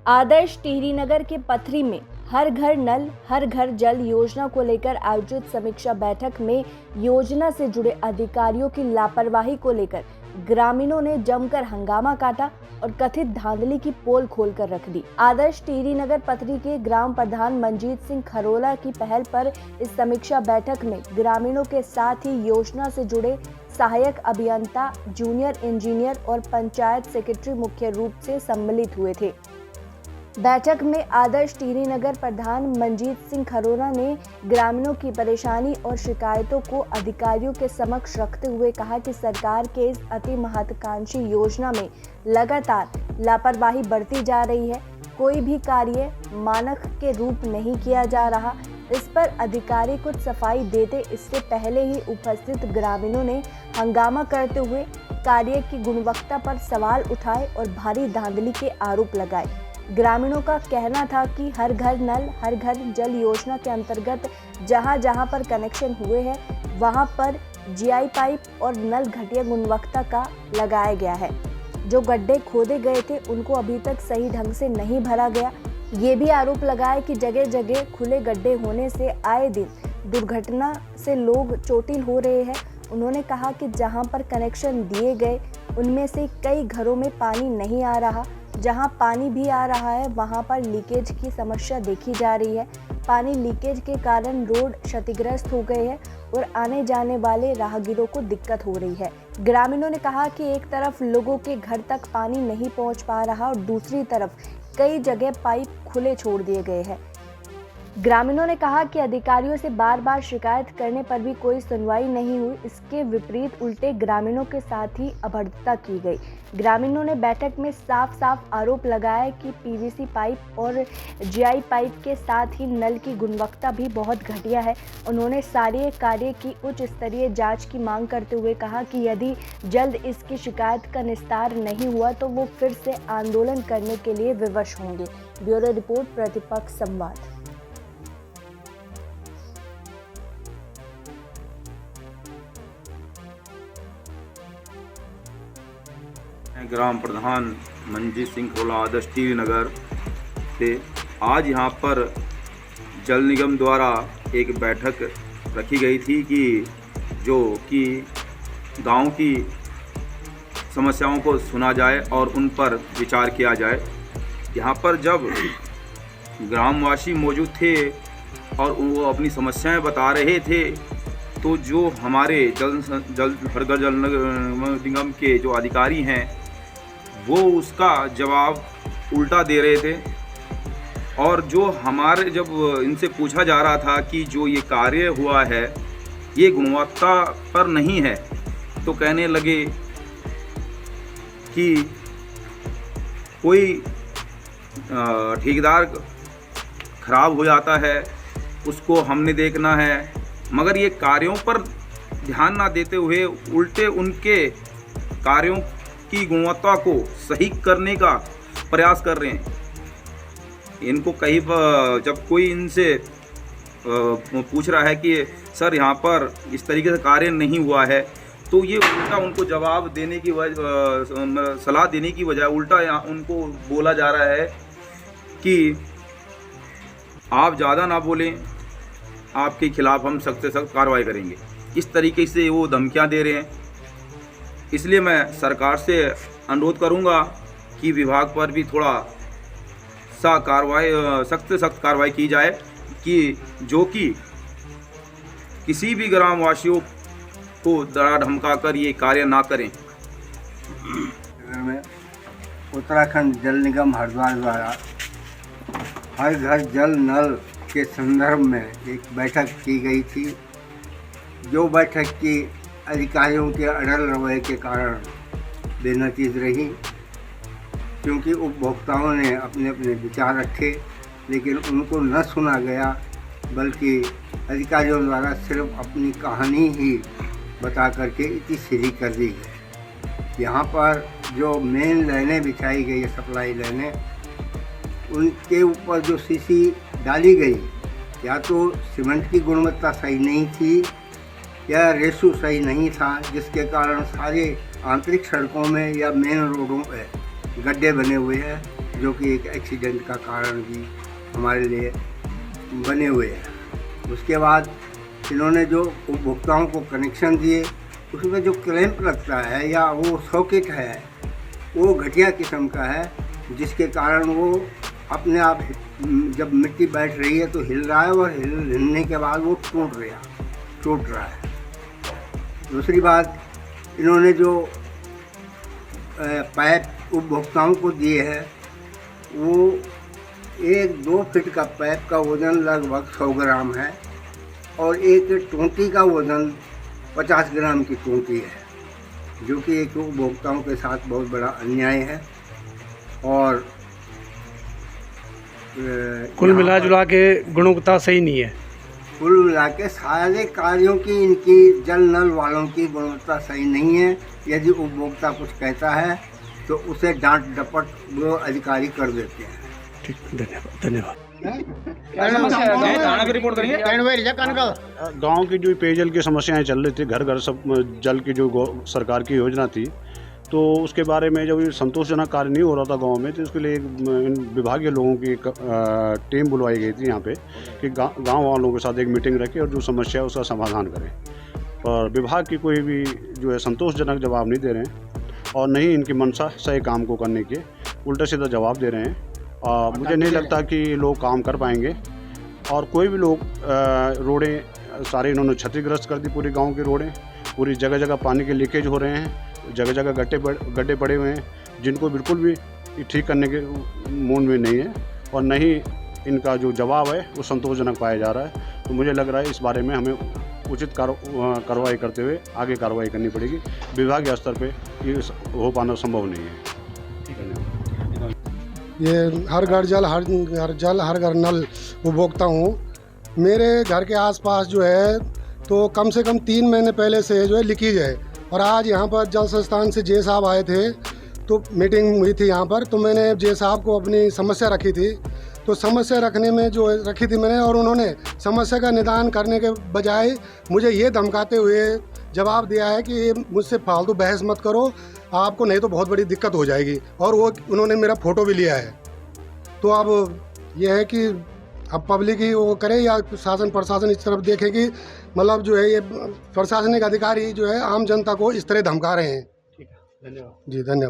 आदर्श टिहरी नगर के पथरी में हर घर नल हर घर जल योजना को लेकर आयोजित समीक्षा बैठक में योजना से जुड़े अधिकारियों की लापरवाही को लेकर ग्रामीणों ने जमकर हंगामा काटा और कथित धांधली की पोल खोलकर रख दी। आदर्श टिहरी नगर पथरी के ग्राम प्रधान मंजीत सिंह खरोला की पहल पर इस समीक्षा बैठक में ग्रामीणों के साथ ही योजना से जुड़े सहायक अभियंता, जूनियर इंजीनियर और पंचायत सेक्रेटरी मुख्य रूप से सम्मिलित हुए थे। बैठक में आदर्श टिहरी नगर प्रधान मंजीत सिंह खरोला ने ग्रामीणों की परेशानी और शिकायतों को अधिकारियों के समक्ष रखते हुए कहा कि सरकार के इस अति महत्वाकांक्षी योजना में लगातार लापरवाही बढ़ती जा रही है। कोई भी कार्य मानक के रूप नहीं किया जा रहा। इस पर अधिकारी कुछ सफाई देते इससे पहले ही उपस्थित ग्रामीणों ने हंगामा करते हुए कार्य की गुणवत्ता पर सवाल उठाए और भारी धांधली के आरोप लगाए। ग्रामीणों का कहना था कि हर घर नल हर घर जल योजना के अंतर्गत जहां जहां पर कनेक्शन हुए हैं वहां पर जीआई पाइप और नल घटिया गुणवत्ता का लगाया गया है। जो गड्ढे खोदे गए थे उनको अभी तक सही ढंग से नहीं भरा गया। ये भी आरोप लगाया कि जगह जगह खुले गड्ढे होने से आए दिन दुर्घटना से लोग चोटिल हो रहे हैं। उन्होंने कहा कि जहां पर कनेक्शन दिए गए उनमें से कई घरों में पानी नहीं आ रहा। जहां पानी भी आ रहा है वहां पर लीकेज की समस्या देखी जा रही है। पानी लीकेज के कारण रोड क्षतिग्रस्त हो गए हैं और आने जाने वाले राहगीरों को दिक्कत हो रही है। ग्रामीणों ने कहा कि एक तरफ लोगों के घर तक पानी नहीं पहुंच पा रहा और दूसरी तरफ कई जगह पाइप खुले छोड़ दिए गए हैं। ग्रामीणों ने कहा कि अधिकारियों से बार बार शिकायत करने पर भी कोई सुनवाई नहीं हुई। इसके विपरीत उल्टे ग्रामीणों के साथ ही अभद्रता की गई। ग्रामीणों ने बैठक में साफ साफ आरोप लगाया कि पीवीसी पाइप और जीआई पाइप के साथ ही नल की गुणवत्ता भी बहुत घटिया है। उन्होंने सारे कार्य की उच्च स्तरीय जांच की मांग करते हुए कहा कि यदि जल्द इसकी शिकायत का निस्तार नहीं हुआ तो वो फिर से आंदोलन करने के लिए विवश होंगे। ब्यूरो रिपोर्ट, प्रतिपक्ष संवाद। ग्राम प्रधान मंजीत सिंह खरोला आदर्श टिहरी नगर से आज यहाँ पर जल निगम द्वारा एक बैठक रखी गई थी कि गांव की समस्याओं को सुना जाए और उन पर विचार किया जाए। यहाँ पर जब ग्रामवासी मौजूद थे और वो अपनी समस्याएं बता रहे थे तो जो हमारे हर घर जल निगम के जो अधिकारी हैं वो उसका जवाब उल्टा दे रहे थे। और जो हमारे जब इनसे पूछा जा रहा था कि जो ये कार्य हुआ है ये गुणवत्ता पर नहीं है तो कहने लगे कि कोई ठेकेदार खराब हो जाता है उसको हमने देखना है, मगर ये कार्यों पर ध्यान ना देते हुए उल्टे उनके कार्यों की गुणवत्ता को सही करने का प्रयास कर रहे हैं। इनको कहीं जब कोई इनसे पूछ रहा है कि सर यहाँ पर इस तरीके से कार्य नहीं हुआ है तो ये उल्टा उनको जवाब देने की सलाह देने की बजाय उल्टा उनको बोला जा रहा है कि आप ज़्यादा ना बोलें, आपके खिलाफ़ हम सख्त से सख्त कार्रवाई करेंगे। इस तरीके से वो धमकियाँ दे रहे हैं। इसलिए मैं सरकार से अनुरोध करूंगा कि विभाग पर भी थोड़ा सा कार्रवाई सख्त से सख्त कार्रवाई की जाए कि जो कि किसी भी ग्रामवासियों को डरा धमका कर ये कार्य ना करें। उत्तराखंड जल निगम हरिद्वार द्वारा हर घर जल नल के संदर्भ में एक बैठक की गई थी। जो बैठक की अधिकारियों के अड़ल रवैये के कारण बेनतीज रही, क्योंकि उपभोक्ताओं ने अपने अपने विचार रखे लेकिन उनको न सुना गया, बल्कि अधिकारियों द्वारा सिर्फ अपनी कहानी ही बता करके इतनी सीधी कर दी गई। यहाँ पर जो मेन लाइनें बिछाई गई है, सप्लाई लाइनें, उनके ऊपर जो सीसी डाली गई या तो सीमेंट की गुणवत्ता सही नहीं थी या रेशो सही नहीं था, जिसके कारण सारे आंतरिक सड़कों में या मेन रोडों पर गड्ढे बने हुए हैं। जो कि एक एक्सीडेंट का कारण भी हमारे लिए बने हुए हैं। उसके बाद इन्होंने जो उपभोक्ताओं को कनेक्शन दिए उसमें जो क्लैंप लगता है या वो सॉकेट है वो घटिया किस्म का है, जिसके कारण वो अपने आप जब मिट्टी बैठ रही है तो हिल रहा है और हिलने के बाद वो टूट रहा है। दूसरी बात, इन्होंने जो पाइप उपभोक्ताओं को दिए हैं वो 1-2 फीट का पाइप का वज़न लगभग 100 ग्राम है और एक टोंटी का वज़न 50 ग्राम की टोंटी है, जो कि एक उपभोक्ताओं के साथ बहुत बड़ा अन्याय है। और कुल मिला जुला के गुणवत्ता सही नहीं है। कुल मिला के सारे कार्यों की इनकी जल नल वालों की गुणवत्ता सही नहीं है। यदि उपभोक्ता कुछ कहता है तो उसे डांट डपट वो अधिकारी कर देते हैं। ठीक, धन्यवाद। गांव की जो पेयजल की समस्याएं चल रही थी, घर घर सब जल की जो सरकार की योजना थी, तो उसके बारे में जब संतोषजनक कार्य नहीं हो रहा था गांव में, तो उसके लिए एक विभागीय लोगों की टीम बुलवाई गई थी यहाँ पे कि गांव वालों के साथ एक मीटिंग रखें और जो समस्या है उसका समाधान करें। पर विभाग की कोई भी जो है संतोषजनक जवाब नहीं दे रहे हैं और नहीं इनकी मंशा सही काम को करने के उल्टा सीधा जवाब दे रहे हैं। मुझे नहीं लगता कि लोग काम कर पाएंगे। और कोई भी लोग रोडें सारे इन्होंने क्षतिग्रस्त कर दी, पूरी गांव की रोडें, पूरी जगह जगह पानी के लीकेज हो रहे हैं, जगह जगह गड्ढे पड़े हुए हैं, जिनको बिल्कुल भी ठीक करने के मूड में नहीं है और न ही इनका जो जवाब है वो संतोषजनक पाया जा रहा है। तो मुझे लग रहा है इस बारे में हमें उचित कार्रवाई करते हुए आगे कार्रवाई करनी पड़ेगी। विभागीय स्तर पे ये हो पाना संभव नहीं है। ये हर घर जल हर घर नल उपभोक्ता हूँ। मेरे घर के आसपास जो है तो कम से कम 3 महीने पहले से जो है लीकेज है और आज यहाँ पर जल संस्थान से जे साहब आए थे तो मीटिंग हुई थी यहाँ पर, तो मैंने जे साहब को अपनी समस्या रखी थी। तो समस्या रखने में जो रखी थी मैंने, और उन्होंने समस्या का निदान करने के बजाय मुझे ये धमकाते हुए जवाब दिया है कि मुझसे फालतू बहस मत करो, आपको नहीं तो बहुत बड़ी दिक्कत हो जाएगी। और वो उन्होंने मेरा फ़ोटो भी लिया है। तो अब यह है कि अब पब्लिक ही वो करे या शासन प्रशासन इस तरफ देखे कि मतलब जो है ये प्रशासनिक अधिकारी जो है आम जनता को इस तरह धमका रहे हैं। ठीक है, धन्यवाद। जी धन्यवाद।